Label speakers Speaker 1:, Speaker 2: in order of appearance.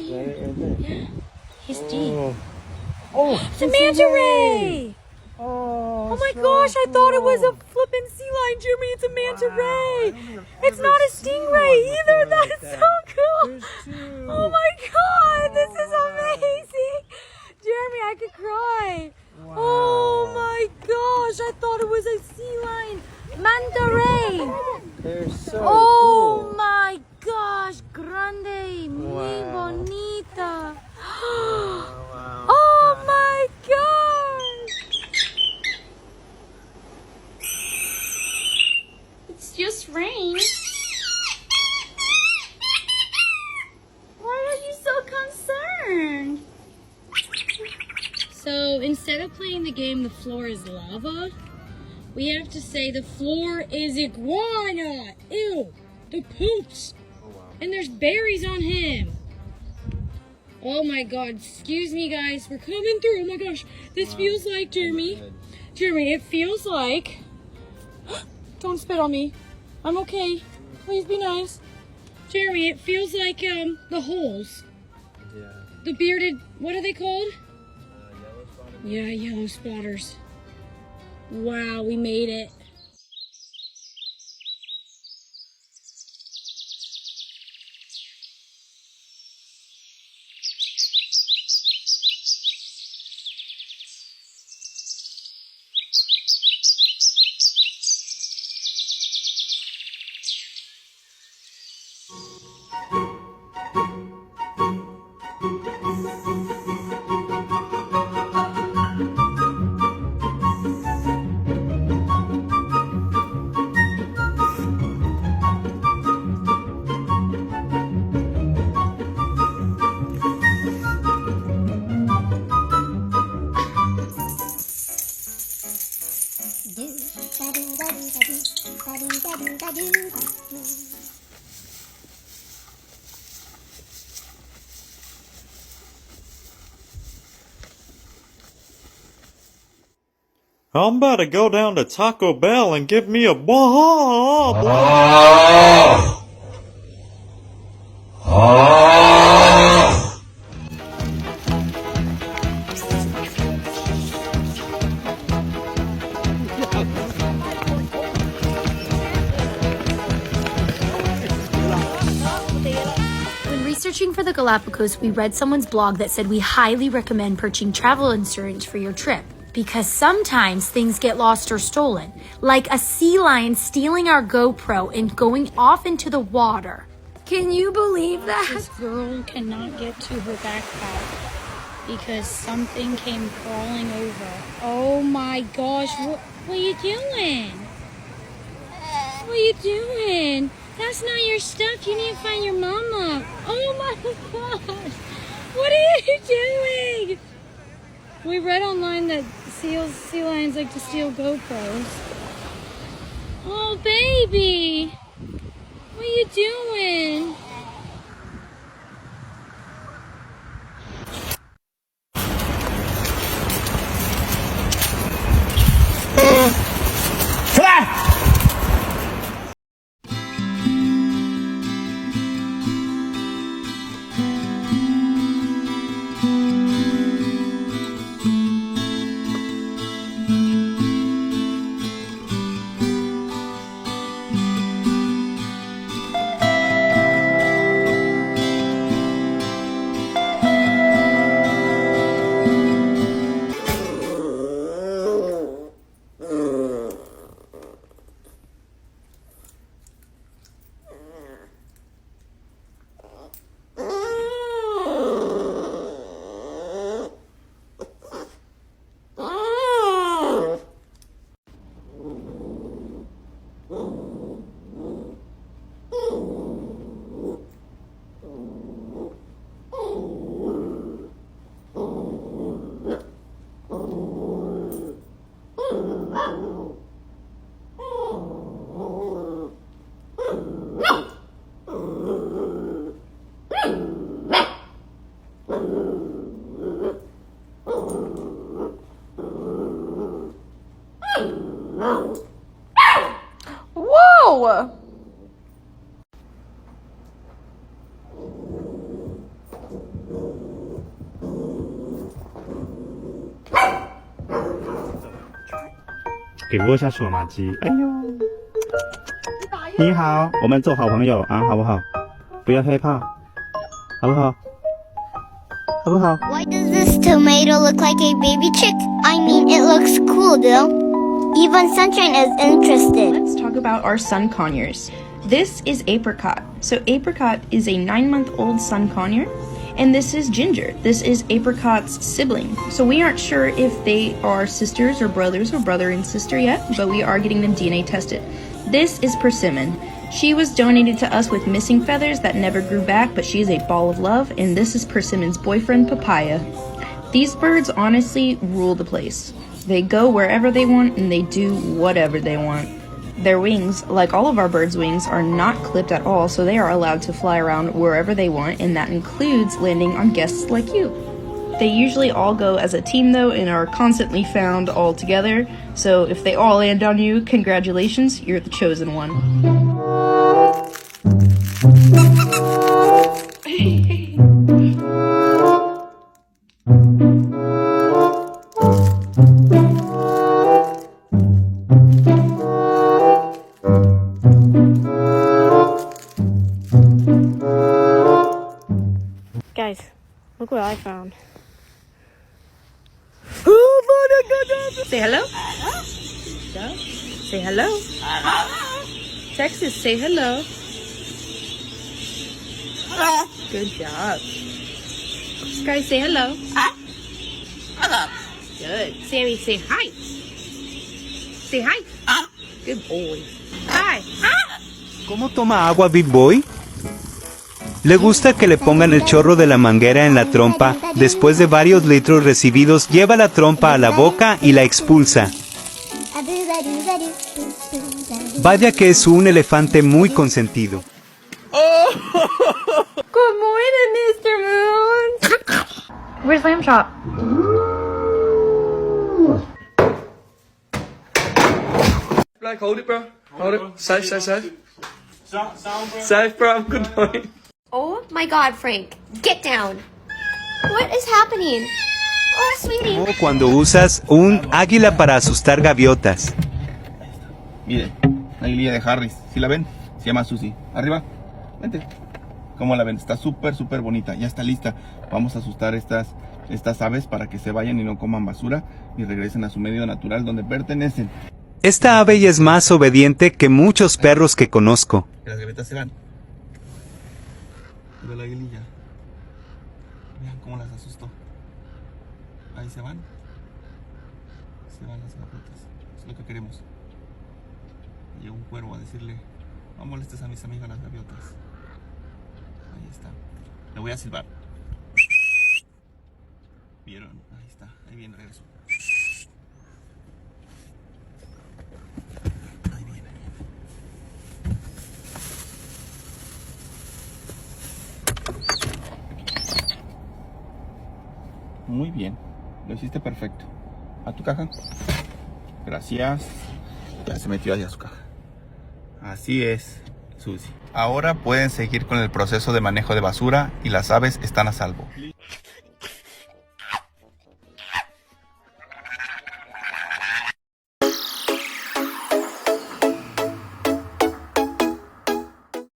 Speaker 1: here. Yeah. He's deep.
Speaker 2: Oh,
Speaker 1: it's a manta ray! Oh my gosh, I thought it was a flippin' sea lion, Jeremy. It's a manta ray. It's not a stingray either. That's so cool. Oh my god, this is amazing. Jeremy, I could cry.
Speaker 2: Wow.
Speaker 1: Oh my gosh, I thought it was a sea lion. Manta ray.
Speaker 2: They're so
Speaker 1: Oh
Speaker 2: cool.
Speaker 1: my gosh, grande, muy bonita. Oh my gosh. It's just rain. Why are you so concerned? So instead of playing the game The Floor is Lava, we have to say the floor is iguana. Ew, the poops.
Speaker 2: Oh, wow.
Speaker 1: And there's berries on him. Oh my god, excuse me guys, we're coming through. Oh my gosh, this feels like, Jeremy, it feels like, don't spit on me. I'm okay. Please be nice. Jeremy, it feels like the holes.
Speaker 2: Yeah.
Speaker 1: The bearded, what are they called?
Speaker 2: Yellow spotted.
Speaker 1: Yeah, yellow spotters. Wow, we made it.
Speaker 3: I'm about to go down to Taco Bell and give me a blah.
Speaker 1: When researching for the Galapagos, we read someone's blog that said we highly recommend purchasing travel insurance for your trip because sometimes things get lost or stolen, like a sea lion stealing our GoPro and going off into the water. Can you believe that? This girl cannot get to her backpack because something came crawling over. Oh my gosh, what are you doing? What are you doing? That's not your stuff. You need to find your mama. Oh my gosh. What are you doing? We read online that sea lions like to steal GoPros. Oh, baby. What are you doing?
Speaker 4: 给握一下手嘛鸡。哎呦，你好，我们做好朋友啊，好不好？不要害怕，好不好？好不好？
Speaker 5: Why does this tomato look like a baby chick? I mean, it looks cool, though. Even Sunshine is interested.
Speaker 6: Let's talk about our sun conures. This is Apricot. So Apricot is a 9-month-old sun conure, and this is Ginger. This is Apricot's sibling. So we aren't sure if they are sisters or brothers or brother and sister yet, but we are getting them DNA tested. This is Persimmon. She was donated to us with missing feathers that never grew back, but she is a ball of love, and this is Persimmon's boyfriend, Papaya. These birds honestly rule the place. They go wherever they want, and they do whatever they want. Their wings, like all of our birds' wings, are not clipped at all, so they are allowed to fly around wherever they want, and that includes landing on guests like you. They usually all go as a team though, and are constantly found all together, so if they all land on you, congratulations, you're the chosen one.
Speaker 7: Guys, look what I found.
Speaker 6: Say hello. Say hello. Texas, say hello. Good job. Guys, say hello. Good. Sammy, say hi. Say hi. Good boy. Hi.
Speaker 8: ¿Cómo toma agua Big Boy? Le gusta que le pongan el chorro de la manguera en la trompa. Después de varios litros recibidos, lleva la trompa a la boca y la expulsa. Vaya que es un elefante muy consentido.
Speaker 1: Good morning, Mr. Moon. Where's Lamb Chop?
Speaker 2: Like, hold it, bro. Hold it. Safe, safe, safe. Safe, bro. Good point.
Speaker 9: Oh my god, Frank. Get down. What is happening? Oh, sweetie.
Speaker 8: Como cuando usas un águila para asustar gaviotas.
Speaker 10: Miren, la aguililla de Harris. ¿Sí la ven? Se llama Susie. Arriba. Vente. ¿Cómo la ven? Está súper, súper bonita. Ya está lista. Vamos a asustar estas aves para que se vayan y no coman basura y regresen a su medio natural donde pertenecen.
Speaker 8: Esta ave ya es más obediente que muchos perros que conozco.
Speaker 10: Las gaviotas se van. De la aguililla. Vean cómo las asustó. Ahí se van. Se van las gaviotas. Es lo que queremos. Llegó un cuervo a decirle: no molestes a mis amigas las gaviotas. Ahí está. Le voy a silbar. ¿Vieron? Ahí está. Ahí viene, regreso. Ahí viene. Muy bien. Lo hiciste perfecto. ¿A tu caja? Gracias. Ya se metió hacia su caja. Así es, Susie. Ahora pueden seguir con el proceso de manejo de basura y las aves están a salvo.